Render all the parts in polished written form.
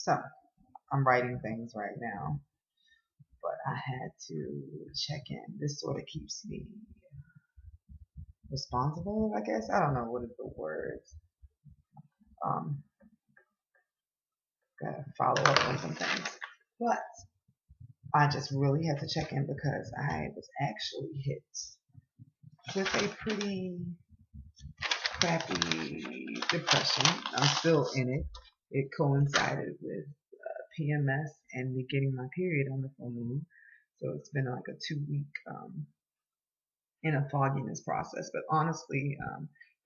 So I'm writing things right now, but I had to check in. This sort of keeps me responsible, I guess. I don't know what is the word. Um, Gotta follow up on some things. But I just really had to check in because I was actually hit with a pretty crappy depression. I'm still in it. It coincided with PMS and me getting my period on the full moon. So it's been like a 2 week in a fogginess process. But honestly,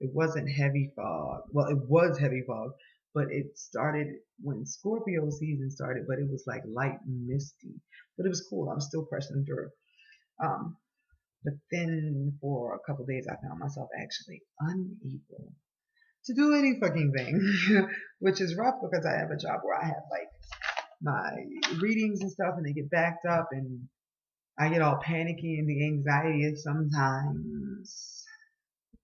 it wasn't heavy fog. Well, it was heavy fog, but it started when Scorpio season started, but it was like light and misty. But it was cool. I'm still pressing through. Um, but then for a couple days, I found myself actually unable to do any fucking thing, which is rough because I have a job where I have like my readings and stuff, and they get backed up, and I get all panicky, and the anxiety is sometimes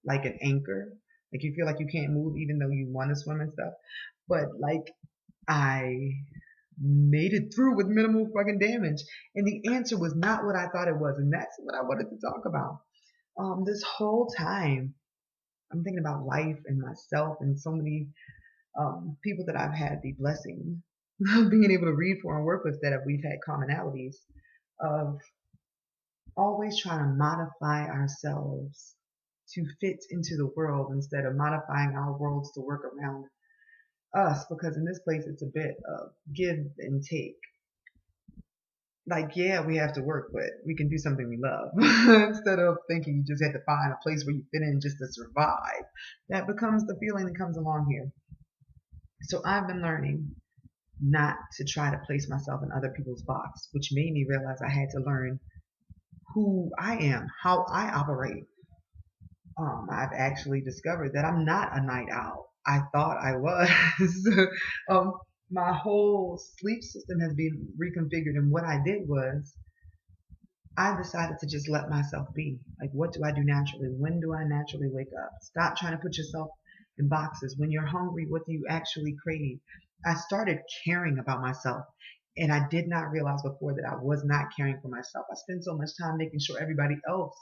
like an anchor. Like you feel like you can't move even though you want to swim and stuff. But like I made it through with minimal fucking damage. And the answer was not what I thought it was. And that's what I wanted to talk about. This whole time, I'm thinking about life and myself and so many people that I've had the blessing of being able to read for and work with that we've had commonalities of always trying to modify ourselves to fit into the world instead of modifying our worlds to work around us, because in this place it's a bit of give and take. Like, yeah, we have to work, but we can do something we love instead of thinking you just have to find a place where you fit in just to survive. That becomes the feeling that comes along here. So I've been learning not to try to place myself in other people's box, which made me realize I had to learn who I am, how I operate. I've actually discovered that I'm not a night owl. I thought I was. um, my whole sleep system has been reconfigured, and what I did was I decided to just let myself be. Like, what do I do naturally? When do I naturally wake up? Stop trying to put yourself in boxes. When you're hungry, what do you actually crave? I started caring about myself, and I did not realize before that I was not caring for myself. I spent so much time making sure everybody else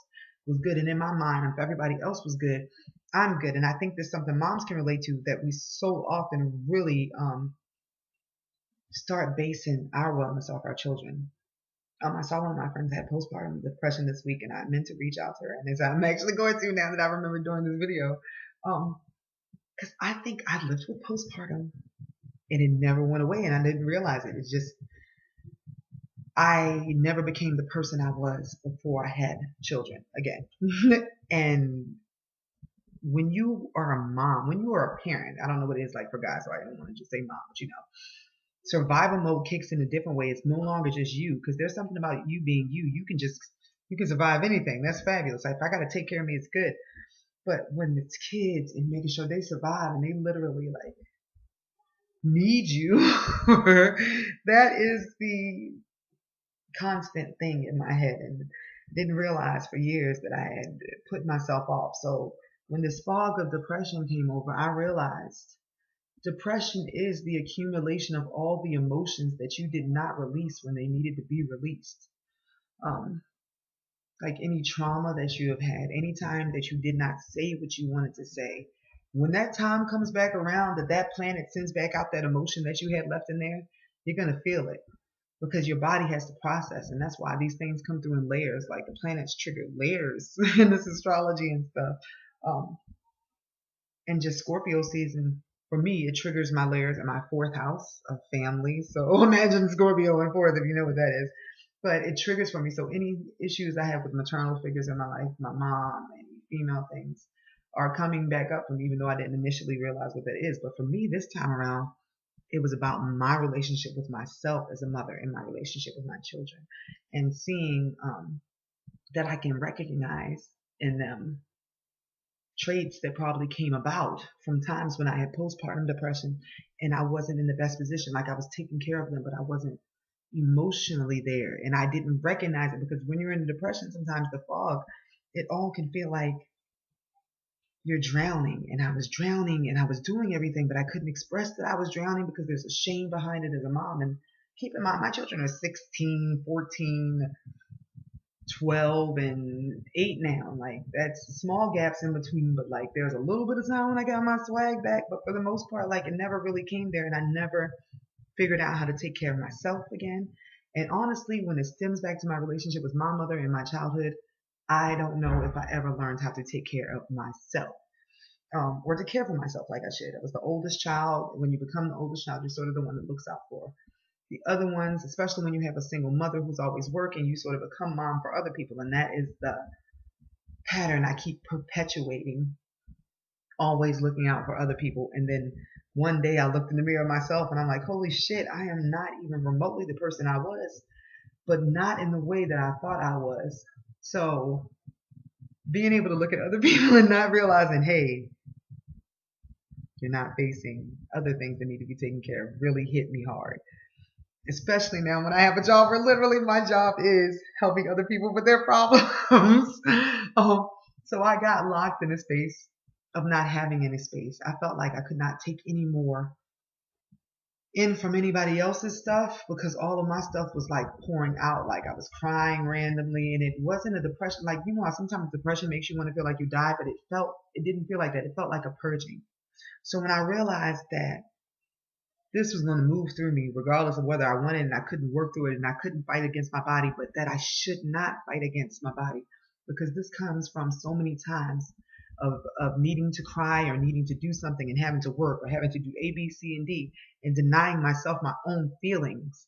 was good, and in my mind, if everybody else was good, I'm good. And I think there's something moms can relate to, that we so often really start basing our wellness off our children. I saw one of my friends had postpartum depression this week, and I meant to reach out to her, and as I'm actually going to now that I remember doing this video, because I think I lived with postpartum, and it never went away, and I didn't realize it. It's just I never became the person I was before I had children again. And when you are a mom, when you are a parent, I don't know what it is like for guys, so I don't want to just say mom, but survival mode kicks in a different way. It's no longer just you, because there's something about you being you. You can survive anything. That's fabulous. Like, if I got to take care of me, it's good. But when it's kids and making sure they survive and they literally like need you, that is the constant thing in my head, and didn't realize for years that I had put myself off. So when this fog of depression came over, I realized depression is the accumulation of all the emotions that you did not release when they needed to be released. Um, like any trauma that you have had, any time that you did not say what you wanted to say, when that time comes back around, that planet sends back out that emotion that you had left in there, you're going to feel it because your body has to process. And that's why these things come through in layers. Like the planets trigger layers in this astrology and stuff. Um, and just Scorpio season, for me, it triggers my layers in my fourth house of family. So imagine Scorpio in fourth, if you know what that is. But it triggers for me. So any issues I have with maternal figures in my life, my mom, any female things, are coming back up for me, even though I didn't initially realize what that is. But for me, this time around, it was about my relationship with myself as a mother and my relationship with my children, and seeing that I can recognize in them traits that probably came about from times when I had postpartum depression and I wasn't in the best position. Like, I was taking care of them, but I wasn't emotionally there, and I didn't recognize it, because when you're in depression, sometimes the fog, it all can feel like you're drowning. And I was drowning and I was doing everything, but I couldn't express that I was drowning because there's a shame behind it as a mom. And keep in mind, my children are 16, 14, 12, and 8 now. Like, that's small gaps in between, but like, there's a little bit of time when I got my swag back, but for the most part, like, it never really came there, and I never figured out how to take care of myself again. And honestly, when it stems back to my relationship with my mother in my childhood, I don't know if I ever learned how to take care of myself. Or to care for myself like I should. I was the oldest child. When you become the oldest child, you're sort of the one that looks out for the other ones, especially when you have a single mother who's always working. You sort of become mom for other people, and that is the pattern I keep perpetuating, always looking out for other people. And then one day I looked in the mirror myself and I'm like, holy shit, I am not even remotely the person I was, but not in the way that I thought I was. So being able to look at other people and not realizing, hey, you're not facing other things that need to be taken care of, really hit me hard. Especially now when I have a job where literally my job is helping other people with their problems. So I got locked in a space of not having any space. I felt like I could not take any more in from anybody else's stuff because all of my stuff was like pouring out. Like, I was crying randomly, and it wasn't a depression. Like, you know how sometimes depression makes you want to feel like you died, but it didn't feel like that. It felt like a purging. So when I realized that this was going to move through me regardless of whether I wanted it, and I couldn't work through it, and I couldn't fight against my body, but that I should not fight against my body, because this comes from so many times of needing to cry or needing to do something and having to work or having to do A, B, C, and D, and denying myself my own feelings,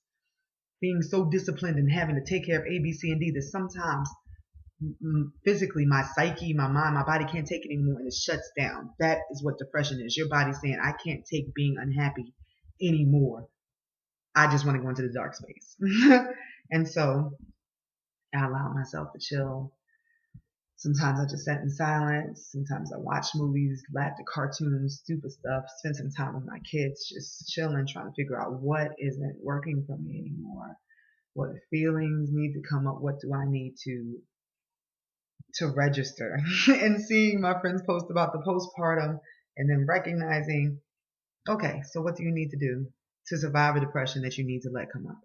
being so disciplined and having to take care of A, B, C, and D that sometimes physically my psyche, my mind, my body can't take it anymore, and it shuts down. That is what depression is. Your body saying, I can't take being unhappy anymore. I just want to go into the dark space. And so I allow myself to chill. Sometimes I just sat in silence. Sometimes I watch movies, laughed at cartoons, stupid stuff, spend some time with my kids, just chilling, trying to figure out what isn't working for me anymore. What feelings need to come up? What do I need to register? And seeing my friends post about the postpartum, and then recognizing, okay, so what do you need to do to survive a depression that you need to let come up?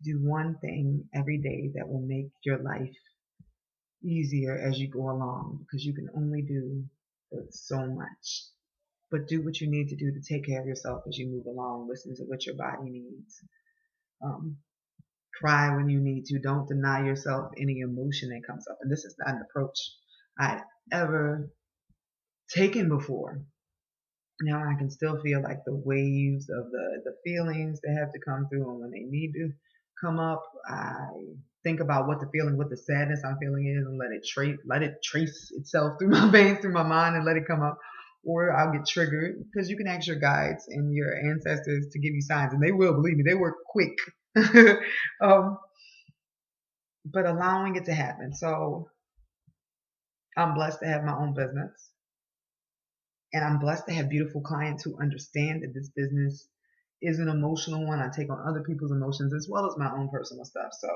Do one thing every day that will make your life easier as you go along, because you can only do so much. But do what you need to do to take care of yourself as you move along. Listen to what your body needs. Cry when you need to. Don't deny yourself any emotion that comes up. And this is not an approach I'd ever taken before. Now I can still feel like the waves of the feelings that have to come through, and when they need to come up, I think about what the sadness I'm feeling is, and let it trace itself through my veins, through my mind, and let it come up. Or I'll get triggered, because you can ask your guides and your ancestors to give you signs, and they will, believe me, they work quick. But allowing it to happen. So I'm blessed to have my own business. And I'm blessed to have beautiful clients who understand that this business is an emotional one. I take on other people's emotions as well as my own personal stuff. So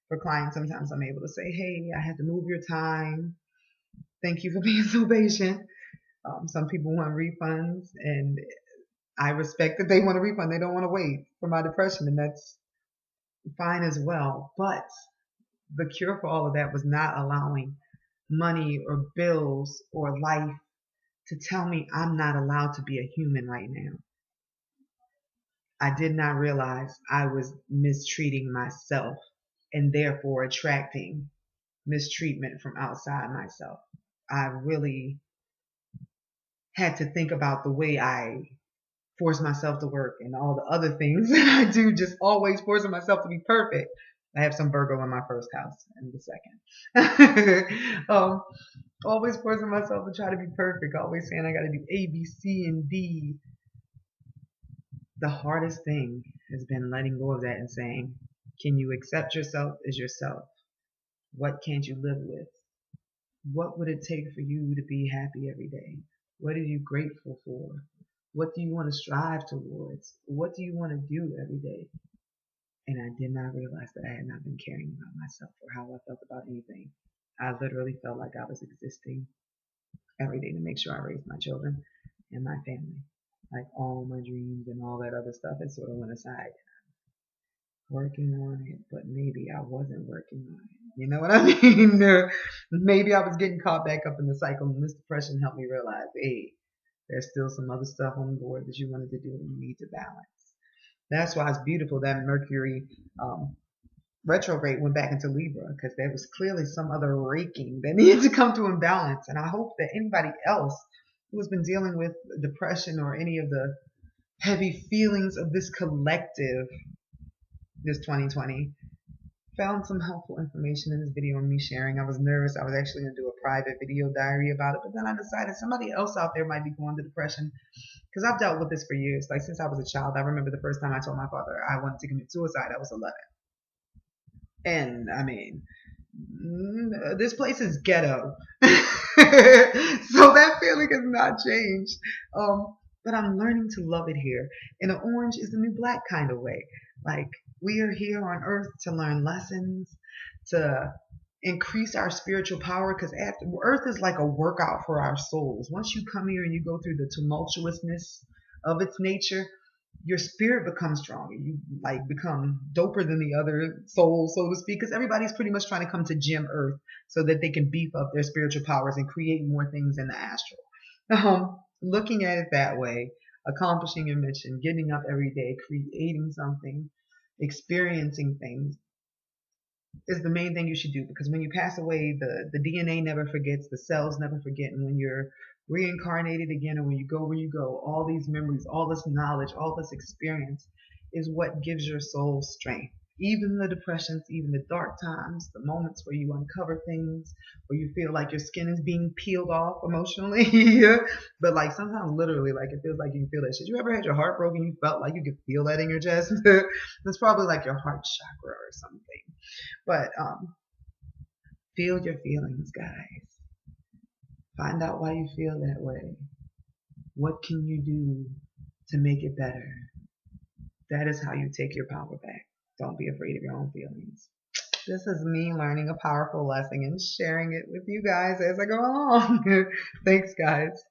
for clients, sometimes I'm able to say, hey, I had to move your time. Thank you for being so patient. Some people want refunds, and I respect that they want a refund. They don't want to wait for my depression, and that's fine as well. But the cure for all of that was not allowing money or bills or life to tell me I'm not allowed to be a human right now. I did not realize I was mistreating myself, and therefore attracting mistreatment from outside myself. I really had to think about the way I force myself to work and all the other things that I do, just always forcing myself to be perfect. I have some Virgo in my first house in the second. Always forcing myself to try to be perfect, always saying I got to do A, B, C, and D. The hardest thing has been letting go of that and saying, can you accept yourself as yourself? What can't you live with? What would it take for you to be happy every day? What are you grateful for? What do you want to strive towards? What do you want to do every day? And I did not realize that I had not been caring about myself or how I felt about anything. I literally felt like I was existing every day to make sure I raise my children and my family. Like all my dreams and all that other stuff, it sort of went aside. Working on it, but maybe I wasn't working on it. You know what I mean? Maybe I was getting caught back up in the cycle, and this depression helped me realize, hey, there's still some other stuff on the board that you wanted to do and you need to balance. That's why it's beautiful that Mercury retrograde went back into Libra, because there was clearly some other raking that needed to come to imbalance. And I hope that anybody else who has been dealing with depression or any of the heavy feelings of this collective, this 2020, found some helpful information in this video and me sharing. I was nervous. I was actually going to do a private video diary about it, but then I decided somebody else out there might be going through depression, because I've dealt with this for years. Like since I was a child, I remember the first time I told my father I wanted to commit suicide. I was 11. And I mean, this place is ghetto. So that feeling has not changed. But I'm learning to love it here. And the orange is the new black kind of way. Like we are here on earth to learn lessons, to increase our spiritual power, because earth is like a workout for our souls. Once you come here and you go through the tumultuousness of its nature, your spirit becomes stronger. You like become doper than the other souls, so to speak, because everybody's pretty much trying to come to gym earth so that they can beef up their spiritual powers and create more things in the astral. Looking at it that way, accomplishing your mission, getting up every day, creating something, experiencing things, is the main thing you should do, because when you pass away, the DNA never forgets, the cells never forget, and when you're reincarnated again, or when you go where you go, all these memories, all this knowledge, all this experience is what gives your soul strength. Even the depressions, even the dark times, the moments where you uncover things, where you feel like your skin is being peeled off emotionally, but like sometimes literally, like it feels like you can feel that shit. You ever had your heart broken? You felt like you could feel that in your chest? That's probably like your heart chakra or something. But feel your feelings, guys. Find out why you feel that way. What can you do to make it better? That is how you take your power back. Don't be afraid of your own feelings. This is me learning a powerful lesson and sharing it with you guys as I go along. Thanks, guys.